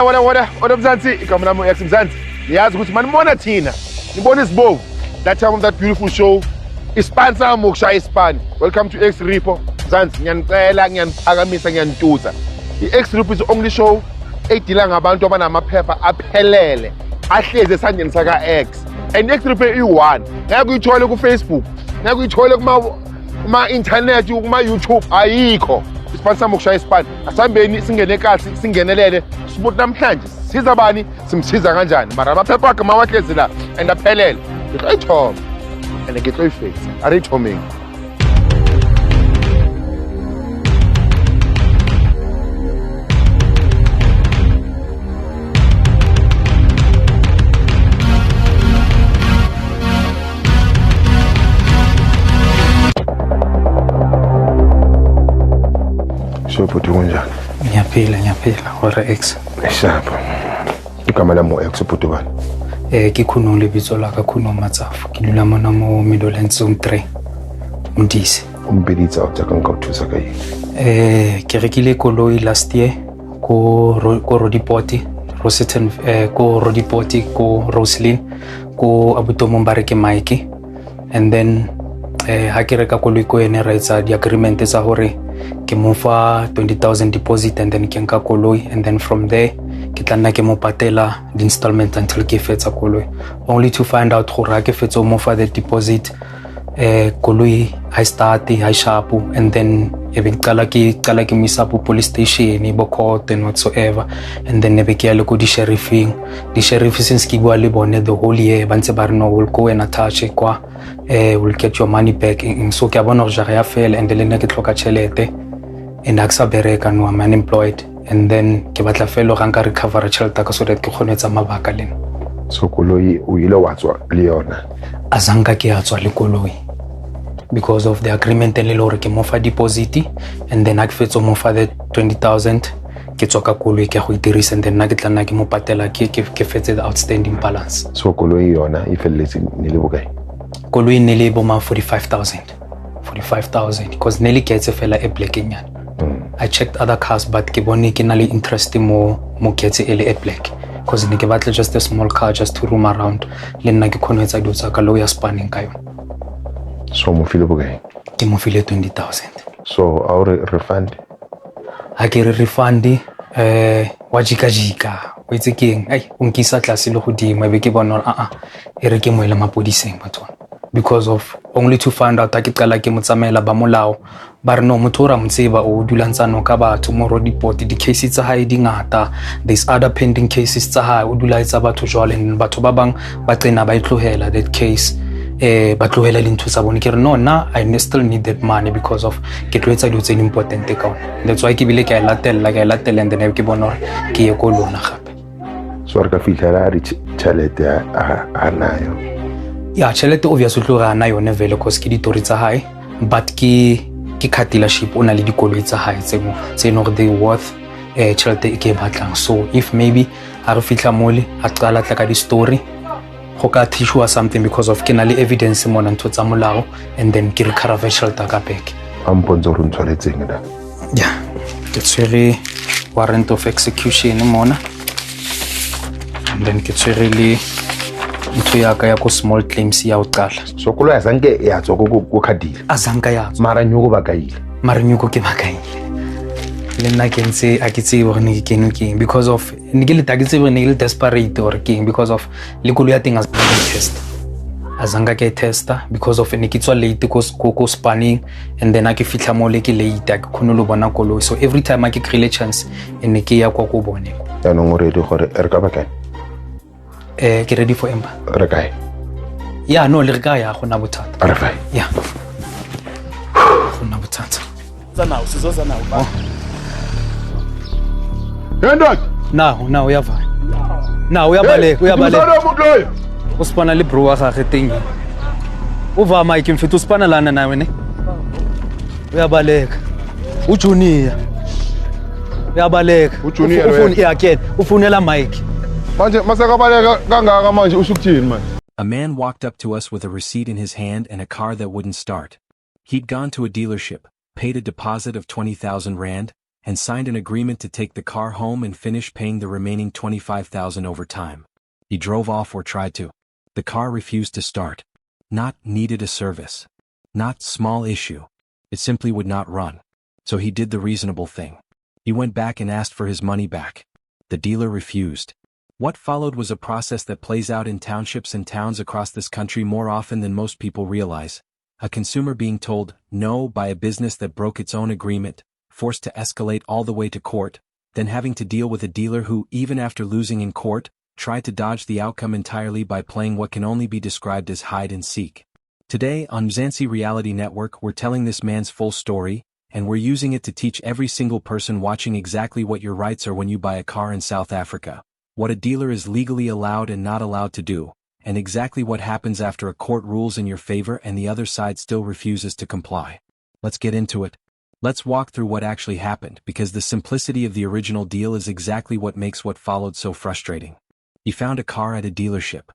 What Mzansi, igama lami ex Mzansi. Niyazi ukuthi manibona thina, nibona isibovu. That time of that beautiful show, isponsor mokushaya ispani. Welcome to X Repo. Mzansi, ngiyanicela, ngiyanipakamisa, ngiyanituza. I-X Repo is the only show edila ngabantu abanamaphepha aphelele, ahlezi esandleni saka X. And X Repo i-1. Ngeke uyithole ku Facebook, ngeke uyithole kuma internet, kuma YouTube, ayikho. Isponsor mokushaya ispani. Asambeni singene kahle, singenelele. Sibuthi namhlanje siza bani, simsiza kanjani. Mara amaphepha akhe mawahlezi la and aphelele. Ngithola and ngithoyifix. Arithoming. Uphuthi kunjani? Ngiyaphila ora X. Eshapha. Igama lami X uphuthi bani? Ke khona lebitso la ka khona Matsafu. Ke dula mona mo Midlands Zone 3. Mdisi. Umbeditsa o tsaka nka thusa ka eng? Ke rekile koloi last year ko Rodipoti, Roseton ko Rodipoti ko Roslyn ko Abutomo Mbareke Mike. And then ha ke reka koloi ko ene ra etsa di agreement tsa hore ke mo fa 20,000 deposit and then ke nka koloi, and then from there ke tla nna ke mo patela the installment until ke fetsa koloi, only to find out gore ha ke fetsa mo fa the deposit koloi I start I sharp, and then ebe qala ke misa po police station bo court and whatsoever, and then ebe ke ya le ko di sheriffing since ke bua le bone the whole year ba ntse ba re no will go and attach kwa will get your money back. So ke bona gore jara ya fela and le nna ke tloka chelete and aksa bereka no I'm unemployed, and then ke batla fela ga nka recover chelete ka so that ke khonetsa mabaka lena. So koloi o ile wa tswa le yona? Azanka ke a tswa le koloi because of the agreement le lore ke mo fa deposit, and then ak fetso mo fa the 20,000 ke tswa ka koloi ke go idirisa, and then na ke tla nna ke mo patela ke fetse the outstanding balance. So koloi yona e felletse ne le bokae? Koloi ne le bo ma 45,000 because nearly gets a fella a black nyana. I checked other cars but ke bone ke na le interest mo getse ele a black because ne ke batla just a small car just to roam around le nna ke khone etsa dio tsa ka lo ya spanning ka yona. So mo file bokae? Ke mo file 20,000. So our refund? Ha ke re refund wa jika o itse keng ai o nkisa tlase le godimo ebe ke bona e re ke mo ile mapodiseng batho, because of only to find out ke qala ke motsamela ba molao ba re no motho ra mtseba o dulantsano ka batho mo Rodipoti di cases tsa hae di ngata, there's other pending cases tsa hae o dula etsa batho jwale batho ba bang ba tsena ba itlohela that case ba tlohela le ntho tsa bone ke re no na I still need that money because of ke tlo etsa dilo tse important ka ona. That's why ke bile ke latella and then ke bona ke ye ko lona gape. So re ka fihlela re chelete a nayo? Yeah, chelete obviously tlo ga na yone vele cause ke ditori tsa hae, but ke car dealership ona le dikoloi tsa hae tse no they worth chelete ke batlang. So if maybe a re fihla mole a qala tla ka di story go ka tissue something because of ke na le evidence mona ntho tsa molao, and then ke recover chelete ka back. Amponzo re ntshwaretseng da? Yeah, ke tshwere warrant of execution mona, and then ke tshwere le ntho ya ka ya ko small claims ya o qala. So koloi azanke ya tswa go khadile? Azanka ya tswa mara nyuko ba kaile? Mara nyuko ke bakaile le nna ke ntse a ke tsebe gore ne ke king because of ne ke le taketse gore ne ke le desperate or king because of le koloi ya teng as test azanka ke testa because of ne ke tswa late ko spanning, and then a ke fitla mo le ke late a ke khone lo bona koloi, so every time a ke create chance ne ke ya kwa go bone ya no ngore di gore re ka bakae? Ke ready for emba re kae? Yeah, no le re ka ya gona bothata re fine. Yeah, gona bothata now sizoza now. Yendok now uyava now uyabaleka uspana le bro wa gagwe teng uva Mike mfethu uspana lana nawe ne uyabaleka uJunior uyabaleka ufuni yakhe ufunela Mike manje masakabaleka kangaka manje ushukuthini manje? A man walked up to us with a receipt in his hand and a car that wouldn't start. He'd gone to a dealership, paid a deposit of 20,000 rand, and signed an agreement to take the car home and finish paying the remaining $25,000 over time. He drove off or tried to. The car refused to start. Not needed a service. Not small issue. It simply would not run. So he did the reasonable thing. He went back and asked for his money back. The dealer refused. What followed was a process that plays out in townships and towns across this country more often than most people realize. A consumer being told no by a business that broke its own agreement, forced to escalate all the way to court, then having to deal with a dealer who, even after losing in court, tried to dodge the outcome entirely by playing what can only be described as hide and seek. Today on Mzansi Reality Network, we're telling this man's full story, and we're using it to teach every single person watching exactly what your rights are when you buy a car in South Africa, what a dealer is legally allowed and not allowed to do, and exactly what happens after a court rules in your favor and the other side still refuses to comply. Let's get into it. Let's walk through what actually happened, because the simplicity of the original deal is exactly what makes what followed so frustrating. He found a car at a dealership.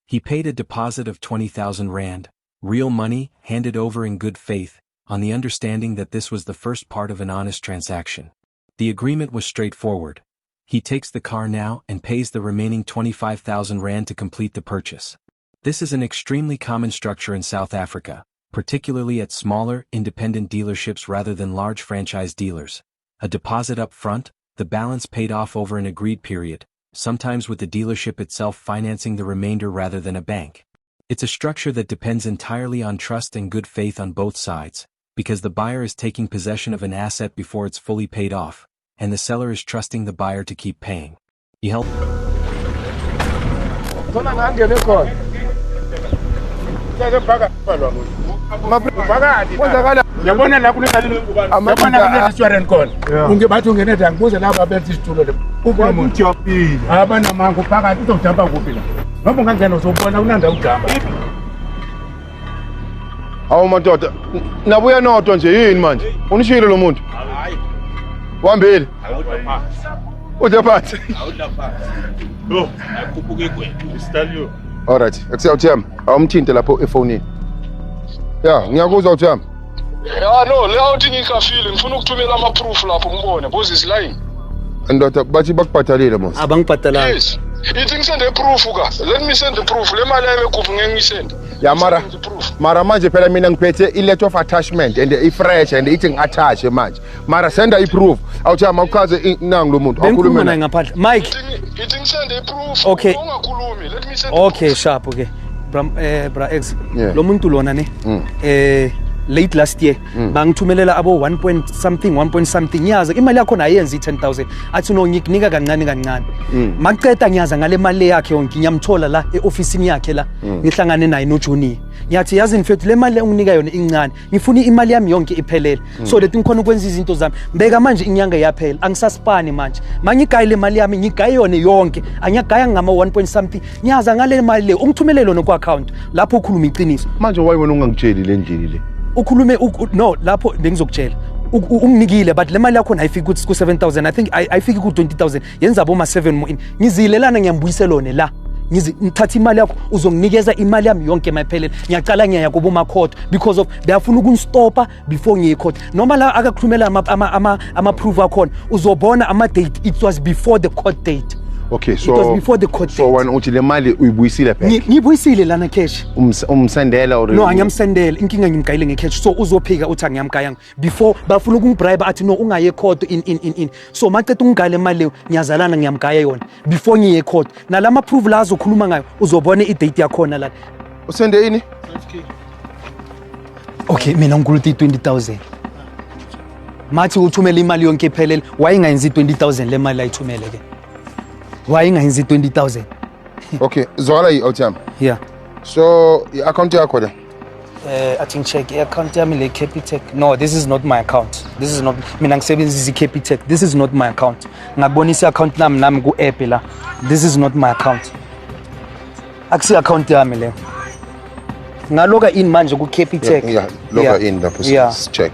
He paid a deposit of 20,000 rand, real money, handed over in good faith, on the understanding that this was the first part of an honest transaction. The agreement was straightforward. He takes the car now and pays the remaining 25,000 rand to complete the purchase. This is an extremely common structure in South Africa, particularly at smaller, independent dealerships rather than large franchise dealers. A deposit up front, the balance paid off over an agreed period, sometimes with the dealership itself financing the remainder rather than a bank. It's a structure that depends entirely on trust and good faith on both sides, because the buyer is taking possession of an asset before it's fully paid off, and the seller is trusting the buyer to keep paying. He helped. Yabona la kule restaurant khona ungebathi ungeneda ngibuze laba benza isitulo le umuntu abana mangu phakathi uzojamba kuphi la noma ungangena uzobona unanda ujamba Awu madoda, nabuya nodwa nje yini manje? Unishilo lo muntu? Hayi. Wambili. Ude phansi. Lo, akhuphuke kwethu, istalio. Alright, akusiyawuthemba. Awumthinte lapho efonini. Ya, ngiyakuzwa uthemba. Ya no, leyawuthi ngikafile ngifuna ukuthumela ama-proof lapho ngibone Moses line. Ndoda bathi bakubhatalile mos. Abangibhatalanga. Yes. Ithi ngisende proof ka. Let me send the proof. Le mali yami ekhuphu ngeke ngiyisende. Ya mara manje phela mina ngiphethe i-letter of attachment and i-fresh and ithi ngi-attach manje. Mara senda i-proof. Awuthemba uchaze nangu lo muntu. Bengikhuluma naye ngaphandle. Mike. Ithi ngisende i-proof. Okay. Ungakhulumi. Let me send. Okay, sharp, okay. Bra X. Lo muntu lona ne. Late last year bangithumelela abo 1 point something nyaza imali yakho nayenza i10,000 athi no ngikunika kancane maqeda nyaza ngale mali yakhe yonke ngiyamthola la eofficeini yakhe la ngihlangane naye no Junior ngiyathi yazi mfethu le mali unginika yona incane ngifuna imali yami yonke iphelele so lethi ngikhona ukwenza izinto zami mbeka manje inyanga yaphela angisaspani manje mangigayi le mali yami ngigayi yona yonke anyagaya ngama 1 point something nyaza ngale mali le ungithumelele yona ku account lapho ukhuluma iqiniso manje wayibona ungangitsheli le ndini le ukhulume no lapho bengizokutshela unginikile but le mali yakho ayifiki ku 7,000 I think ayifiki ku 20,000 yenza boma 7 more ngizilelana ngiyambuyisela yona la ngithatha imali yakho uzonginikeza imali yami yonke mayiphelele ngiyacala ngiyaya kubo ma court because of bayafuna ukunstopa before ngiye court noma la akakhulumela ama proof akhona uzobona ama date it was before the court date. Okay, so it was before the court date. So when uthi le mali uyibuyisile back ngibuyisile lana cash umsendela or no angiyamsendela inkinga ngimgayile ngecash so uzophika uthi angiyamgayanga before bafuna ukungibribe athi no ungaye court in so maqeda ungigayile imali leyo ngiyazalana ngiyamgaya yona before ngiye court nalama proof la azokhuluma ngayo uzobona i date yakhona la usende ini okay mina ngikuluthi 20,000 mathi uthumela imali yonke iphelele wayingayenzi 20,000 le mali ayithumele ke wayingayenzi 20,000 okay zwala i-outcome yeah so i-account yakho la I think check i-account yami le Capitec no this is not my account this is not mina ngisebenzisa i-Capitec this is not my account ngakubonisa i-account nami ku app la this is not my account akusi account yami le ngaloga in manje ku Capitec yeah loga in lapho check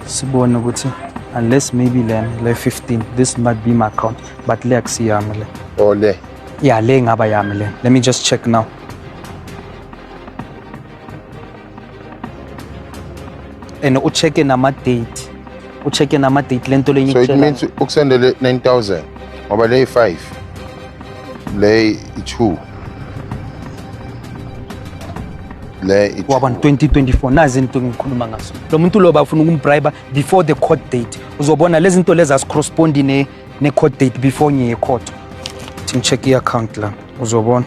sibone ukuthi unless maybe le 15 this might be my account but le akusi yami le oh le yeah le ngaba yami le let me just check now and ucheck nama date uchecke nama-date lento lenye So it means ukusendele 9,000 ngoba le 5 le 2 le 2 wabona 2024 nazi into ngikhuluma ngazo lo muntu lo bafuna ukumbribe before the court date uzobona lezi zinto lezi as-correspondi ne-court date before ngiye court check i-account la uzobona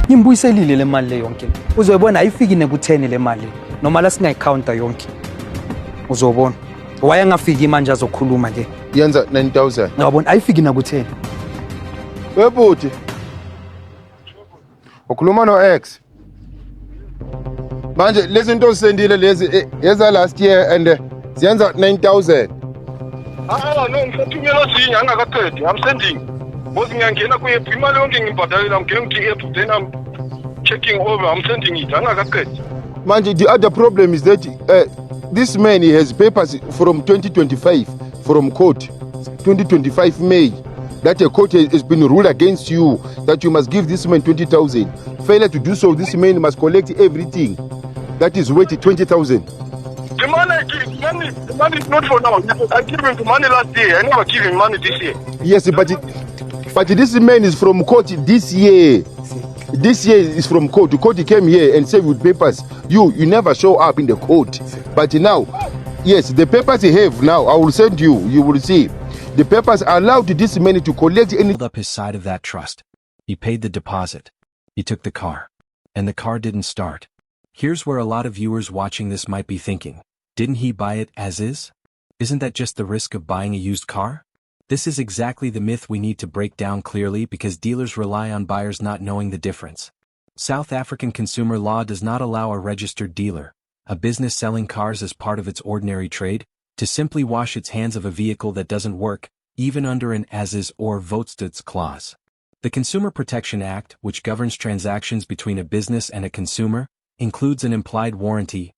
ngimbuyiselile le mali le yonke uzoyibona ayifiki neku-10 le mali noma la singayikhawunta yonke uzobona wayengafiki manje azokhuluma ke yenza 9,000 ngabona ayifiki naku-10 webuthi ukhuluma no-X manje lezi zinto zisendile lezi eza last year and ziyenza 9,000 no ngisathumela zinye angakaqedi I'm sending ngozi ngiyangena ku-app imali yonke ngibhadalela ngingena ku-app then I'm checking over I'm sending it angakaqedi manje the other problem is that this man he has papers from 2025 from court 2025 May that a court has been ruled against you that you must give this man 20,000 failure to do so this man must collect everything that is worth 20,000 the money is not for now I gave him the money last year I never give him money this year yes but this man is from court this year is from court. The court came here and said with papers. You never show up in the court. But now, yes, the papers he have now, I will send you. You will see. The papers allowed this man to collect any. Held up his side of that trust. He paid the deposit. He took the car. And the car didn't start. Here's where a lot of viewers watching this might be thinking. Didn't he buy it as is? Isn't that just the risk of buying a used car? This is exactly the myth we need to break down clearly because dealers rely on buyers not knowing the difference. South African consumer law does not allow a registered dealer, a business selling cars as part of its ordinary trade, to simply wash its hands of a vehicle that doesn't work, even under an as-is or VoetstootS clause. The Consumer Protection Act, which governs transactions between a business and a consumer, includes an implied warranty.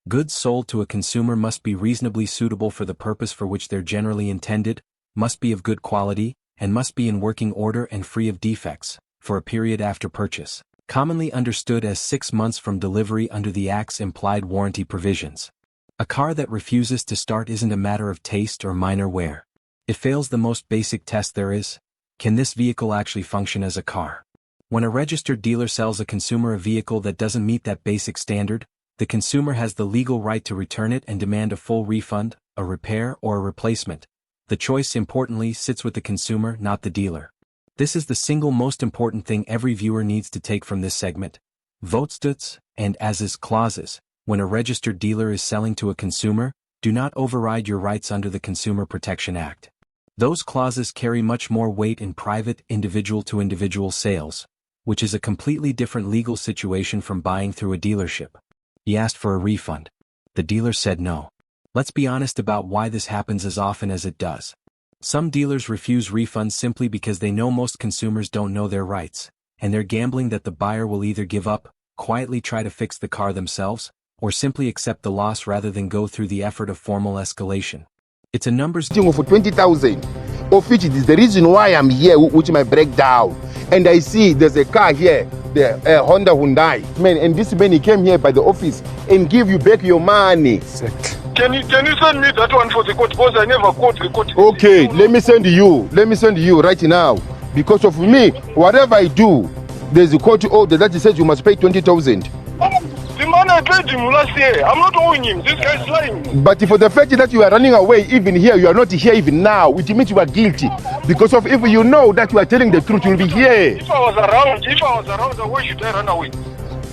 Goods sold to a consumer must be reasonably suitable for the purpose for which they're generally intended, must be of good quality, and must be in working order and free of defects, for a period after purchase, commonly understood as 6 months from delivery under the Act's implied warranty provisions. A car that refuses to start isn't a matter of taste or minor wear. It fails the most basic test there is. Can this vehicle actually function as a car? When a registered dealer sells a consumer a vehicle that doesn't meet that basic standard, the consumer has the legal right to return it and demand a full refund, a repair, or a replacement. The choice, importantly, sits with the consumer, not the dealer. This is the single most important thing every viewer needs to take from this segment. VoetstootS and as-is clauses, when a registered dealer is selling to a consumer, do not override your rights under the Consumer Protection Act. Those clauses carry much more weight in private, individual-to-individual sales, which is a completely different legal situation from buying through a dealership. He asked for a refund. The dealer said no. Let's be honest about why this happens as often as it does. Some dealers refuse refunds simply because they know most consumers don't know their rights, and they're gambling that the buyer will either give up, quietly try to fix the car themselves, or simply accept the loss rather than go through the effort of formal escalation. It's a numbers thing for 20,000, of which it is the reason why I'm here, which might break down. And I see there's a car here, the Honda Hyundai. Man, and this man, he came here by the office and give you back your money. Exactly. Can you send me that one for the court? Because I never quote the court. Okay, let me send you right now. Because of me, whatever I do, there's a court order that says you must pay 20,000. The man I paid him last year, I'm not owing him. This guy's lying. But for the fact that you are running away, even here, you are not here even now, it means you are guilty. Because of if you know that you are telling the truth, you'll be here. If I was around, why should I run away?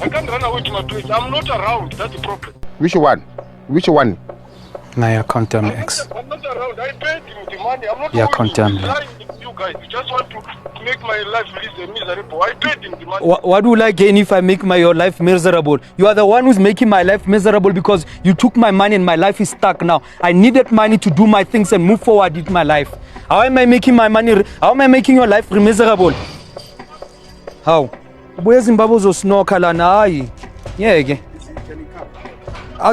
I can't run away to my place. I'm not around. That's the problem. Which one? Naya contact me X. I'm not around. I paid him the money. I'm not Yeah, owing contact him. me. Lying with you guys. You just want to make my life miserable. I paid him the money. What will I gain if I make your life miserable? You are the one who's making my life miserable because you took my money and my life is stuck now. I needed money to do my things and move forward with my life. How am I making my money? How am I making your life miserable? How? Where's Zimbabwe snorkel and I? Yeah, again.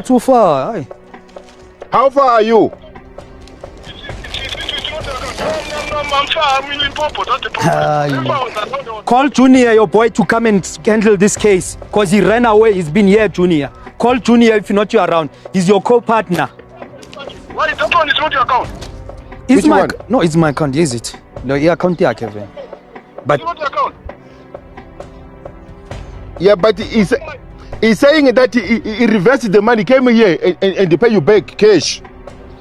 Too far. How far are you? It's not around. I'm far. I'm in Limpopo. That's the problem. Call Junior, your boy, to come and handle this case. Because he ran away. He's been here, Junior. Call Junior if you're not around. He's your co-partner. Why? That one is not your account. It's Which my one? No, it's my account. Is it? No, your account here, Kevin. But It's not your account. Yeah, but he's saying that he reversed the money, came here and they pay you back cash.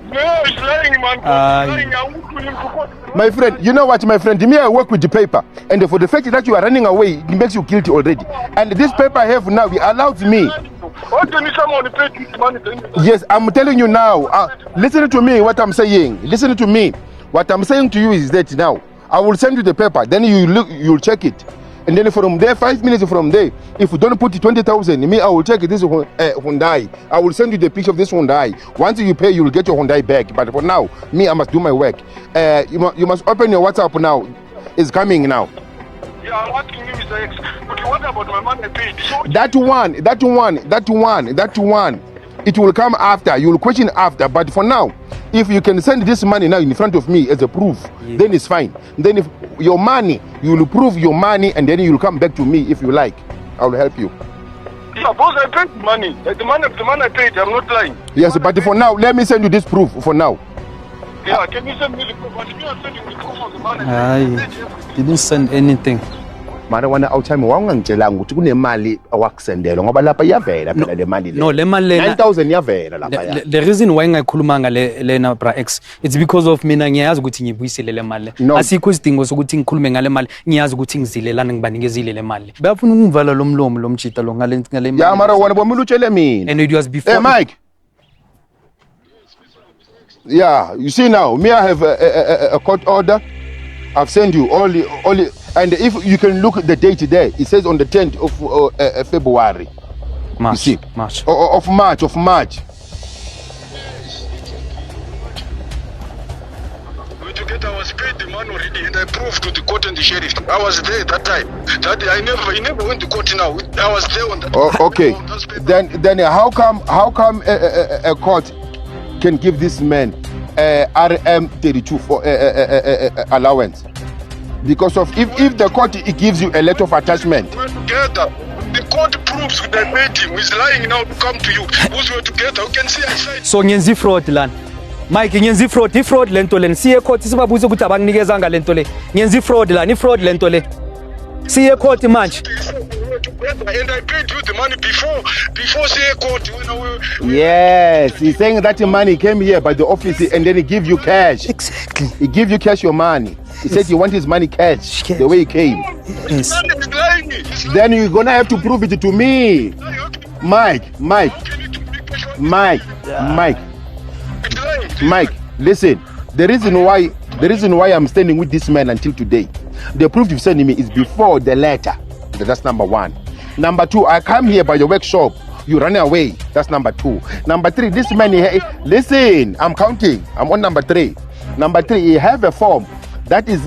No, he's lying, man. He's lying. I won't kill him for what? My friend, you know what, my friend? Me, I work with the paper, and for the fact that you are running away, it makes you guilty already. And this paper I have now, it allows me. What do you need someone to pay this money? Yes, I'm telling you now. Listen to me, what I'm saying. Listen to me. What I'm saying to you is that now, I will send you the paper, then you'll check it. And then from there, 5 minutes from there, if you don't put 20,000, me, I will check this Hyundai. I will send you the picture of this Hyundai. Once you pay, you will get your Hyundai back. But for now, me, I must do my work. You must open your WhatsApp now. It's coming now. Yeah, I'm asking you, Mr. X. But what about my money paid? So That one. It will come after. You will question after. But for now, if you can send this money now in front of me as a proof, then it's fine. Then if your money, you will prove your money, and then you will come back to me if you like. I will help you. yeah, boss, I paid money. The money I paid, I'm not lying. Yes, but for now, let me send you this proof for now. Yeah, can you send me the proof? But if you are sending the proof of the money, didn't send anything. Mara wana awuthami wawungangitshelanga ukuthi kunemali awakusendelwa ngoba lapha iyavela phela le mali le. No, le mali lena 9,000 iyavela lapha. The reason why ngikhuluma lena bra X, it's because of mina ngiyazi ukuthi ngibuyisele le mali. No. Asikho isidingo sokuthi ngikhulume ngale mali. Ngiyazi ukuthi ngizilelana ngibanikeze le mali. Bayafuna ukungivala lo mlomo lo mjita lo ngale mali. Ya mara wona bomela utshele mina. And it was before. Hey Mike. Yeah, you see now, me I have a court order. I've sent you all and if you can look at the date there, it says on the 10th of February. March. You see? March. Of March. I was paid the money already, and I proved to the court and the sheriff. I was there that time. That he never went to court now. I was there on that. Oh, okay. Then how come a court can give this man RM32 for allowance? Because of if the court it gives you a letter of attachment. We're together. The court proves that I paid him. He's lying now to come to you. Because we're together. You can see I said. So ngenzi fraud lan. Mike ngenzi fraud lento le. Siye court sibabuze ukuthi abanginikeza lento le. Ngenzi fraud lan, fraud lento le. Siye court manje. And I paid you the money before say court when Yes, he's saying that the money came here by the office and then he give you cash. Exactly. He give you cash your money. He said he want his money cash the way he came. Yes. He's lying. He's lying. Then you're gonna have to prove it to me. Mike, listen. The reason why I'm standing with this man until today, the proof you've sent me is before the letter. That's number one. Number two, I come here by your workshop. You run away. That's number two. Number three, this man, listen, I'm counting. I'm on number three. Number three, he have a form that is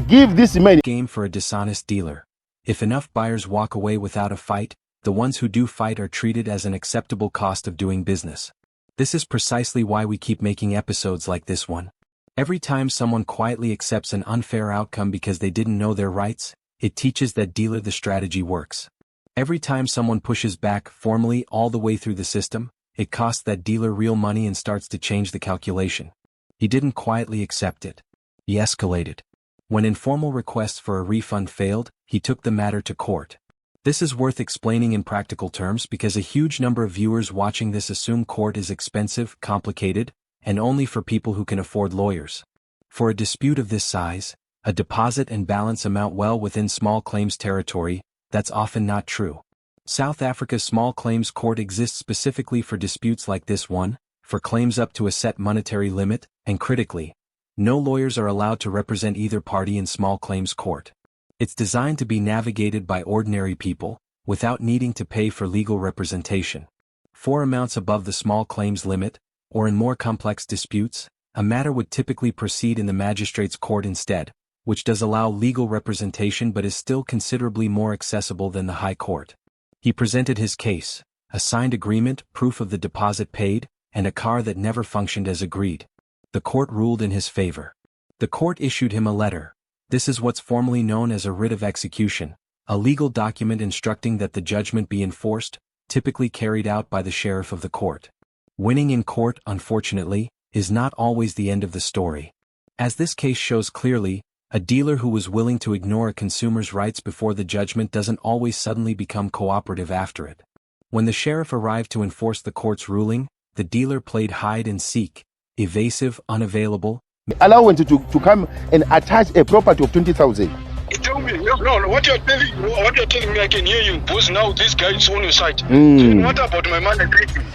give this man. Game for a dishonest dealer. If enough buyers walk away without a fight, the ones who do fight are treated as an acceptable cost of doing business. This is precisely why we keep making episodes like this one. Every time someone quietly accepts an unfair outcome because they didn't know their rights, it teaches that dealer the strategy works. Every time someone pushes back formally all the way through the system, it costs that dealer real money and starts to change the calculation. He didn't quietly accept it. He escalated. When informal requests for a refund failed, he took the matter to court. This is worth explaining in practical terms because a huge number of viewers watching this assume court is expensive, complicated, and only for people who can afford lawyers. For a dispute of this size, a deposit and balance amount well within small claims territory, that's often not true. South Africa's small claims court exists specifically for disputes like this one, for claims up to a set monetary limit, and critically, no lawyers are allowed to represent either party in small claims court. It's designed to be navigated by ordinary people, without needing to pay for legal representation. For amounts above the small claims limit, or in more complex disputes, a matter would typically proceed in the magistrate's court instead, which does allow legal representation but is still considerably more accessible than the High Court. He presented his case, a signed agreement, proof of the deposit paid, and a car that never functioned as agreed. The court ruled in his favor. The court issued him a letter. This is what's formally known as a writ of execution, a legal document instructing that the judgment be enforced, typically carried out by the sheriff of the court. Winning in court, unfortunately, is not always the end of the story. As this case shows clearly, a dealer who was willing to ignore a consumer's rights before the judgment doesn't always suddenly become cooperative after it. When the sheriff arrived to enforce the court's ruling, the dealer played hide and seek, evasive, unavailable. Allow him to come and attach a property of 20,000. Tell me, no, what you're telling me, I can hear you. Because now this guy is on your side. So what about my money?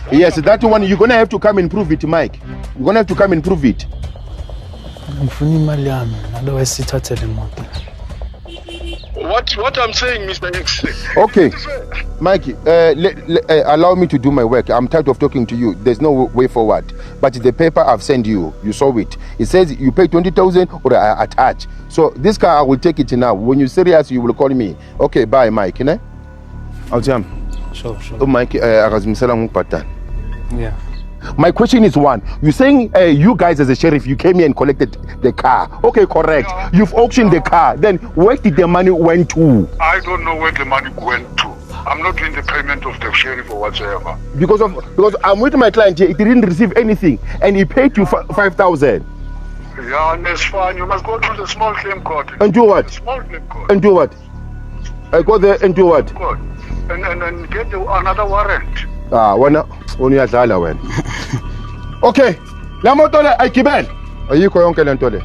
Yes, that one you're gonna have to come and prove it, Mike. You're gonna have to come and prove it. What I'm saying, Mr. X. Okay, Mikey, allow me to do my work. I'm tired of talking to you. There's no way forward. But the paper I've sent you, you saw it. It says you pay 20,000 or I attach. So this car, I will take it now. When you're serious, you will call me. Okay, bye, Mike. Ne? I'll jump. Sure. Oh, Mike, Yeah. my question is one. You're saying you guys as a sheriff, you came here and collected the car. Okay, correct. Yeah. You've auctioned the car. Then where did the money went to? I don't know where the money went to. I'm not doing the payment of the sheriff or whatsoever. Because I'm with my client here. He didn't receive anything, and he paid you 5,000. Yeah, and that's fine. You must go to the small claim court. And do what? The small claim court. And do what? I go there and do what? Court. And get another warrant. When okay, la moto le ayikibele. Ayikho yonke le nto le.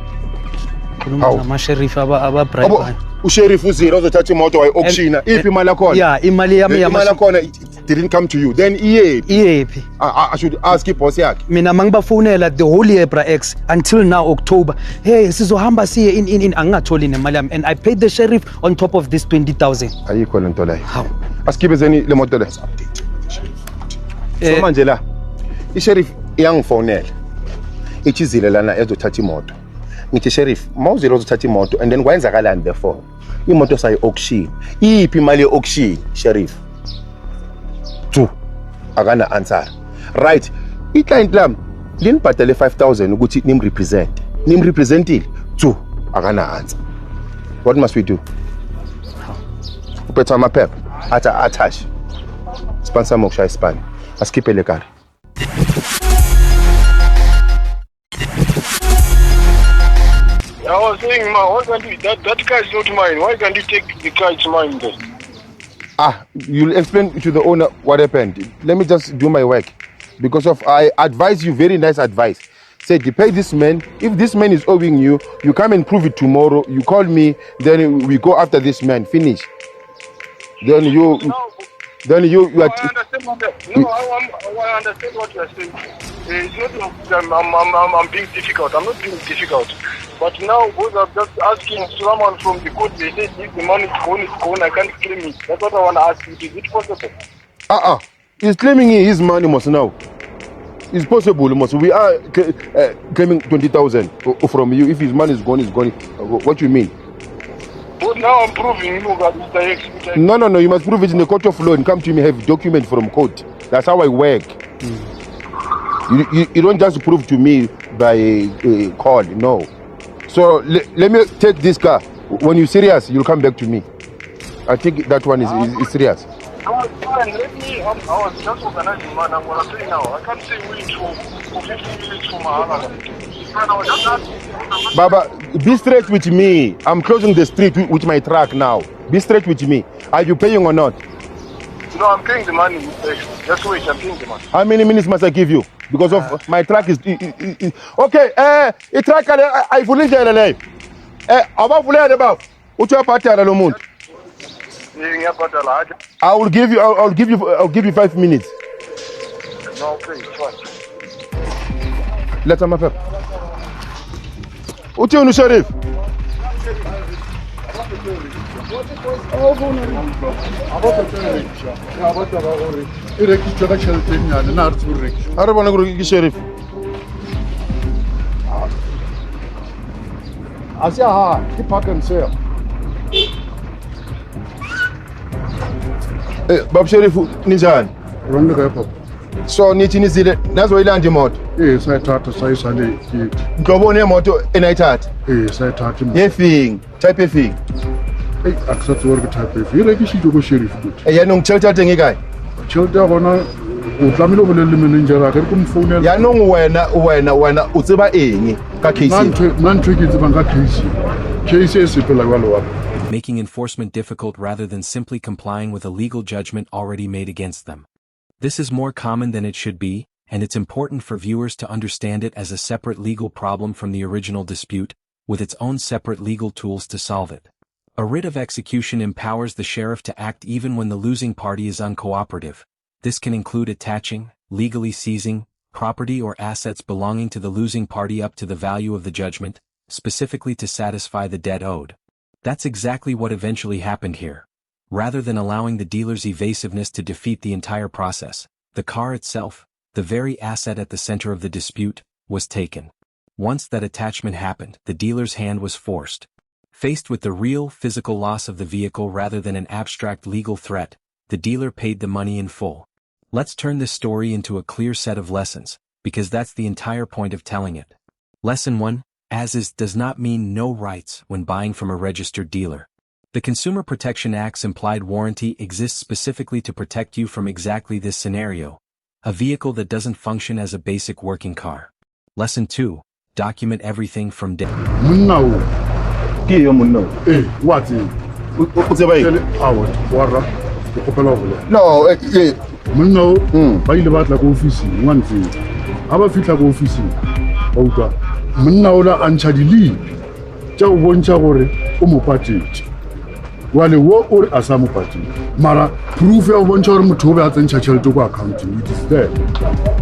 Hawu. Ama-sheriff aba-bribe. Usheriff uzile uzothatha imoto wayi-auction. Iphi imali yakhona? Yeah, imali yami imali yakhona it didn't come to you. Then iyephi? I should ask boss yakhe. Mina mangibafonela the whole year bra X until now October. Hey, sizohamba siye in angatholi nemali yami, and I paid the sheriff on top of this 20,000. Ayikho le nto leyo. Hawu. Asikibezeni le moto le. So manje la i-sheriff iyangifonela ithi izile lana ezothatha imoto. Ngithi sheriff mawuzile uzothatha imoto and then kwenzakalani therefore imoto sayi-auction. Iphi imali ye-auction sheriff? Two akana answer. Right, i-client lami linibhadale 5,000 ukuthi nimrepresentile. Two akana answer. What must we do? Uphethe amaphepha athi attach sponsor mokushaya isipani. Askipele le car. I was saying, why can't you, that car is not mine. Why can't you take the car? It's mine then. You'll explain to the owner what happened. Let me just do my work. Because I advise you, very nice advice. Said you pay this man. If this man is owing you, you come and prove it tomorrow. You call me, then we go after this man. Finish. Then you are. I understand what you are saying. It's not that I'm being difficult. I'm not being difficult. But now, because I'm just asking someone from the court, they say if the money is gone, I can't claim it. That's what I want to ask you. Is it possible? He's claiming his money must now. It's possible, must. We are claiming 20,000 from you. If his money is gone, it's gone. What do you mean? But now I'm proving you that Mr. X. No. You must prove it in the court of law and come to me, have document from court. That's how I work. You don't just prove to me by call, no. So let me take this car. When you're serious, you'll come back to me. I think that one is serious. I was just organizing, man. I'm going to say now. I can't say wait for 15 minutes for my Baba, be straight with me. I'm closing the street with my truck now. Be straight with me. Are you paying or not? No, I'm paying the money. Just wait, I'm paying the money. How many minutes must I give you? Because of my truck is... Okay, the truck I fully get a I'll give you 5 minutes. No, okay, it's fine. Let's have a Uti unu sheriff. Arabana guru sheriff. Asia ha, ipakan sale. Bab sheriff ninjani? Run the Repo. So nithi nizile nazoyilanda imoto. Sayithatha sayisale kithi. Ngiyobona imoto enayithatha. Sayithatha imoto. Yefing, type yefing. Akusathi work type of. Irekishito ko sheriff kuthi. Yena ngithelthathe ngikayi. Chelta bona utlamile o bolelle manager ka re kumfounela. Yanong wena o tseba eng ka case. Nantwe ke tsebang ka case. Case e sepela jwalo wa. Making enforcement difficult rather than simply complying with a legal judgment already made against them. This is more common than it should be, and it's important for viewers to understand it as a separate legal problem from the original dispute, with its own separate legal tools to solve it. A writ of execution empowers the sheriff to act even when the losing party is uncooperative. This can include attaching, legally seizing, property or assets belonging to the losing party up to the value of the judgment, specifically to satisfy the debt owed. That's exactly what eventually happened here. Rather than allowing the dealer's evasiveness to defeat the entire process, the car itself, the very asset at the center of the dispute, was taken. Once that attachment happened, the dealer's hand was forced. Faced with the real, physical loss of the vehicle rather than an abstract legal threat, the dealer paid the money in full. Let's turn this story into a clear set of lessons, because that's the entire point of telling it. Lesson 1, as is does not mean no rights when buying from a registered dealer. The Consumer Protection Act's implied warranty exists specifically to protect you from exactly this scenario, a vehicle that doesn't function as a basic working car. Lesson 2, document everything from day. Munna Ke yo munno. What? O tseba eng? Warra. Ke kopela go le. No, Munna ba ile batla ko office ngwantse. Ha ba fitla ko office. Ba utlwa. Munna o la antša dili. Tša o bontša gore o mo patetse. Wale wo o re a sa mo patetse. Mara proof ya o bontša gore motho o be a tsentšha tšhelete ko accounting. It is there.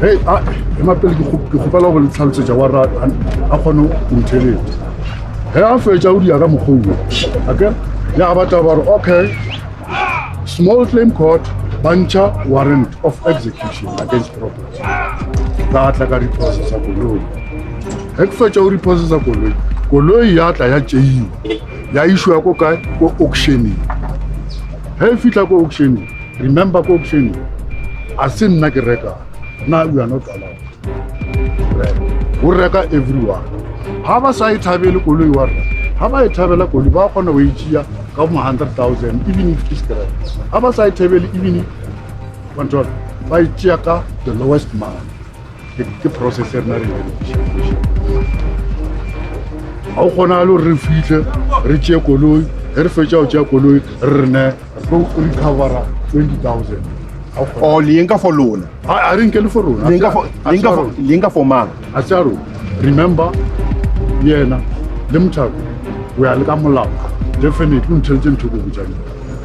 Hey, ema pele ke gopela go le tlhalosetša warra a kgone go ntheletša. He a fetša o di ya ka mokgwa o. Okay? Ya batla ba re okay. Small claim court bancha warrant of execution against property. Ka tla ka repossess a koloi. He ke fetša o repossess a koloi. Koloi ya tla ya tšeiwa. Ya ishwa ko kae ko auctioning. He fitla ko auctioning. Remember ko auctioning. A se nna ke reka. Now we are not allowed. We reka everyone. Ha ba sa ithabele koloi wa rena. Ha ba ithabela koloi ba kgona go itšea ka 100,000 even if it's correct. Ha ba sa ithabele even control ba itšea ka the lowest man. Ke processor na re ha o kgona le re fihle re tšee koloi re fetša o tšea koloi re ne go recovera 20,000. O linga for loan. A re nke le for rona. Linga for mang. A tša rona. Remember yena le motšhako we a le ka molao definitely intelligent to go botšana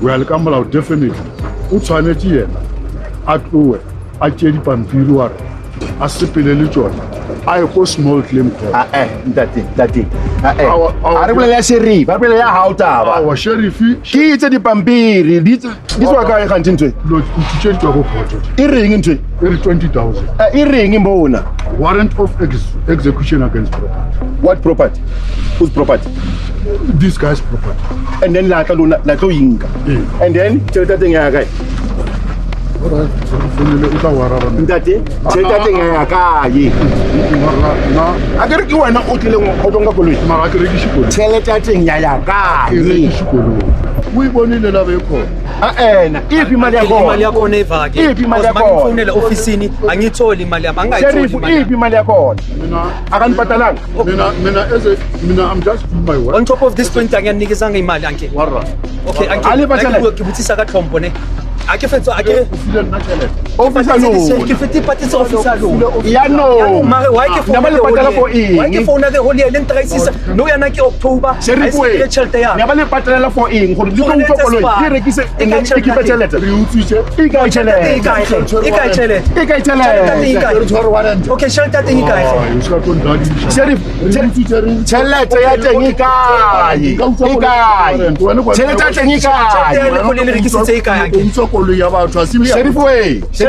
we a le ka molao definitely o tshwanetse yena a tloe a tšee dipampiri wa re a sepele le tšona a ye ko small claim court. Ntate. A re bolela sheriff, a re bolela hao taba. Awa sheriff ke itse dipampiri di tswa kae ga ntse lo tšee di tswa ko court. E reng ntwe? E re 20,000. E reng mbona? Warrant of execution against property. What property? Whose property? This guy's property. And then la tlo inka. And then tšhelete teng ya kae? Alright, so fonele o tla warara nna. Ntate, tšhelete teng ya kae? A ke re ke wena o tlileng o tlo nka koloi. Mara ke rekiše koloi. Tšhelete teng ya kae? Ke rekiše koloi. O e bonile la be khona. Ena, iphi imali yakho? Imali yakho nevake. Iphi imali yakho? Mangifonela ofisini angitholi imali yami angayitholi Sheriff, imali. iphi imali yakho? Akanibhatalanga? Mina I'm just doing my work. On top of this 20 angiyanikezanga imali anke. Warra. Okay, anke. Ali batshela. Ke botsisa ka tlhompo ne. Ake fetso ake Ufile nna tšhelete. Officer lo. ke fete patetse officer lo. Ya no. Mare why ke Naba le patala for eng? Why ke phone the whole year leng traisisa no yana ke October. Sheriff we. Tšhelete ya. Naba le patala for eng gore di tlo utlwa koloi. Ke rekise e ke tšhelete. Re utswitse. E ka tšhelete. E ka tšhelete. Re tshware warrant. Okay, tšhelete teng e kae? You ska go ndadisha. Sheriff, tšhelete ya teng e kae? E kae? Tšhelete ya teng e Tšhelete kae? le le rekisitse e kae anke? Utswa koloi ya batho a simile. Sheriff we. Tšhelete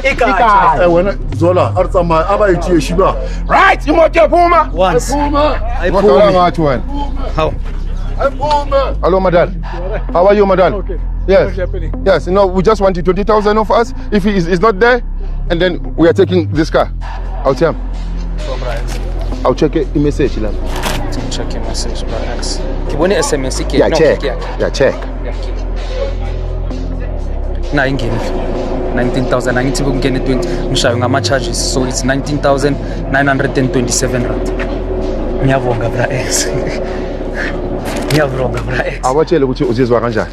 e kae? Wena Zola a re tsamaya a ba e tšee shiba. Right, imoto yaphuma. Once. Phuma. I What pull are me. ngathi wena? How? Hello, madam. How are you, madam? Okay. Yes. What's happening? Yes, no, we just wanted 20,000 of us. If he is not there, and then we are taking this car. I'll tell him. So, Bra X. I'll check a message. Check your message, Bra X. Kibone SMS ke. Yeah, No, check. yeah. Yeah, check. Na ingeni 19,000 angithi kungene 20 ngishayo ngama charges, so it's 19,927 rand. Ngiyabonga Bra X. Ngiyabonga Bra X. Awatshele ukuthi uzizwa kanjani.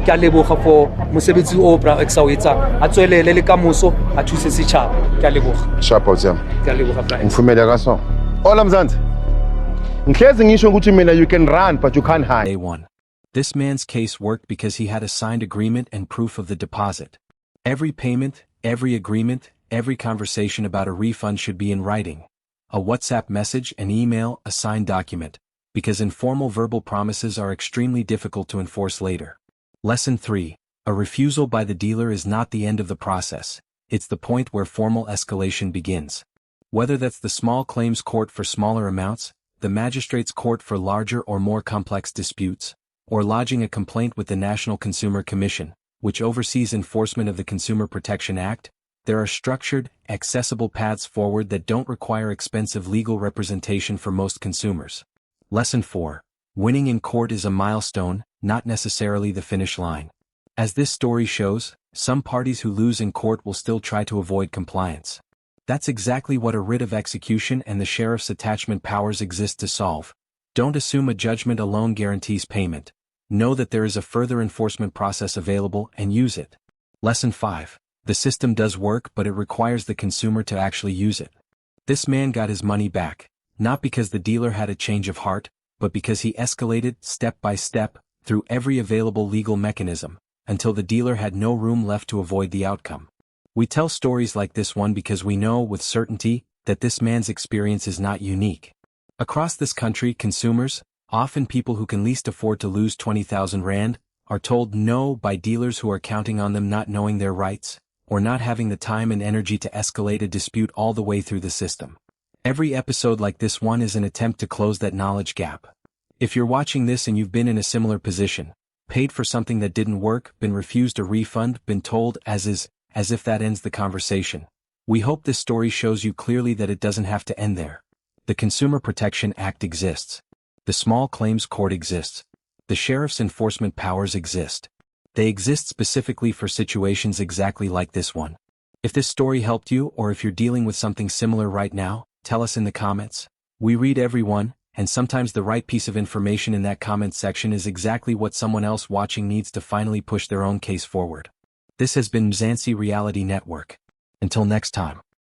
Ke a leboga for mosebetsi o Bra X a o etsang, a tswelele le kamoso a thuse setšhaba. Ke a leboga. Sharp out Sam. Ke a leboga Bra X. Ngifumela kaso. Ola Mzansi. Ngihlezi ngisho ukuthi mina you can run but you can't hide. Day 1. This man's case worked because he had a signed agreement and proof of the deposit. Every payment, every agreement, every conversation about a refund should be in writing. A WhatsApp message, an email, a signed document, because informal verbal promises are extremely difficult to enforce later. Lesson 3. A refusal by the dealer is not the end of the process, it's the point where formal escalation begins. Whether that's the small claims court for smaller amounts, the magistrate's court for larger or more complex disputes, or lodging a complaint with the National Consumer Commission, which oversees enforcement of the Consumer Protection Act, there are structured, accessible paths forward that don't require expensive legal representation for most consumers. Lesson 4. Winning in court is a milestone, not necessarily the finish line. As this story shows, some parties who lose in court will still try to avoid compliance. That's exactly what a writ of execution and the sheriff's attachment powers exist to solve. Don't assume a judgment alone guarantees payment. Know that there is a further enforcement process available and use it. Lesson 5. The system does work, but it requires the consumer to actually use it. This man got his money back, not because the dealer had a change of heart, but because he escalated step by step through every available legal mechanism, until the dealer had no room left to avoid the outcome. We tell stories like this one because we know with certainty that this man's experience is not unique. Across this country, consumers, often people who can least afford to lose 20,000 rand, are told no by dealers who are counting on them not knowing their rights, or not having the time and energy to escalate a dispute all the way through the system. Every episode like this one is an attempt to close that knowledge gap. If you're watching this and you've been in a similar position, paid for something that didn't work, been refused a refund, been told as if that ends the conversation, we hope this story shows you clearly that it doesn't have to end there. The Consumer Protection Act exists. The Small Claims Court exists. The Sheriff's enforcement powers exist. They exist specifically for situations exactly like this one. If this story helped you, or if you're dealing with something similar right now, tell us in the comments. We read everyone, and sometimes the right piece of information in that comment section is exactly what someone else watching needs to finally push their own case forward. This has been Mzansi Reality Network. Until next time.